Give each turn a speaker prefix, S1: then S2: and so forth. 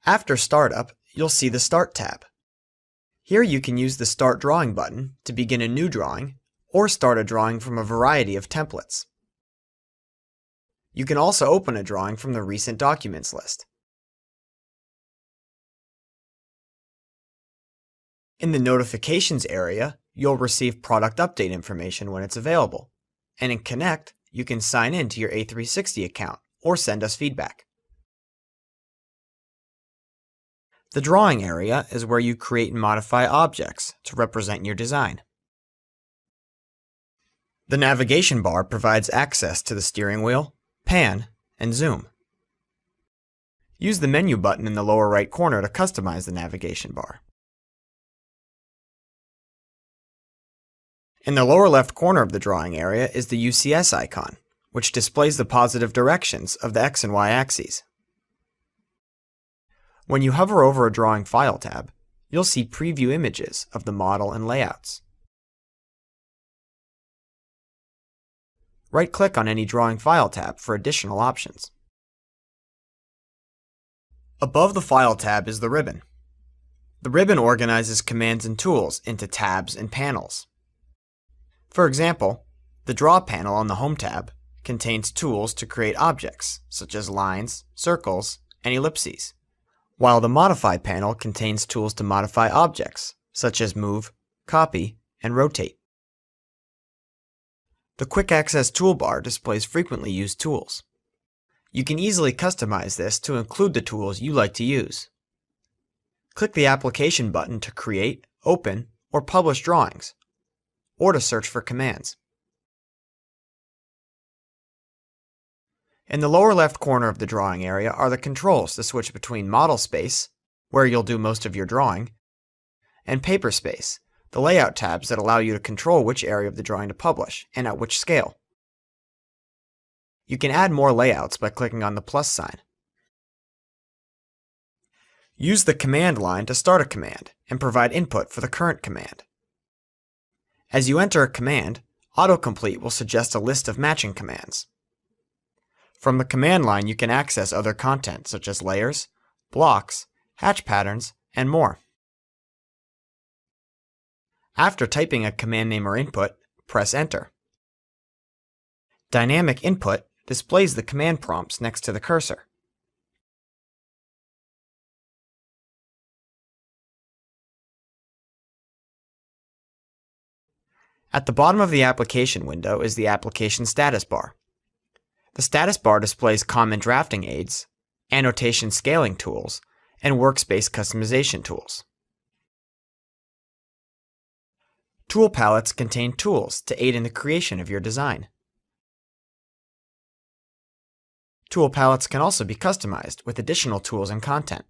S1: After startup, you'll see the Start tab. Here you can use the Start Drawing button to begin a new drawing or start a drawing from a variety of templates. You can also open a drawing from the Recent Documents list. In the Notifications area, you'll receive product update information when it's available, and in Connect, you can sign in to your A360 account or send us feedback. The Drawing area is where you create and modify objects to represent your design. The navigation bar provides access to the steering wheel, pan, and zoom. Use the menu button in the lower right corner to customize the navigation bar. In the lower left corner of the drawing area is the UCS icon, which displays the positive directions of the X and Y axes. When you hover over a Drawing File tab, you'll see preview images of the model and layouts. Right-click on any Drawing File tab for additional options. Above the File tab is the ribbon. The ribbon organizes commands and tools into tabs and panels. For example, the Draw panel on the Home tab contains tools to create objects, such as lines, circles, and ellipses, while the Modify panel contains tools to modify objects, such as move, copy, and rotate. The Quick Access toolbar displays frequently used tools. You can easily customize this to include the tools you like to use. Click the Application button to create, open, or publish drawings, or to search for commands. In the lower left corner of the drawing area are the controls to switch between Model Space, where you'll do most of your drawing, and Paper Space, the layout tabs that allow you to control which area of the drawing to publish and at which scale. You can add more layouts by clicking on the plus sign. Use the command line to start a command and provide input for the current command. As you enter a command, autocomplete will suggest a list of matching commands. From the command line, you can access other content such as layers, blocks, hatch patterns, and more. After typing a command name or input, press Enter. Dynamic Input displays the command prompts next to the cursor. At the bottom of the application window is the Application Status bar. The status bar displays common drafting aids, annotation scaling tools, and workspace customization tools. Tool palettes contain tools to aid in the creation of your design. Tool palettes can also be customized with additional tools and content.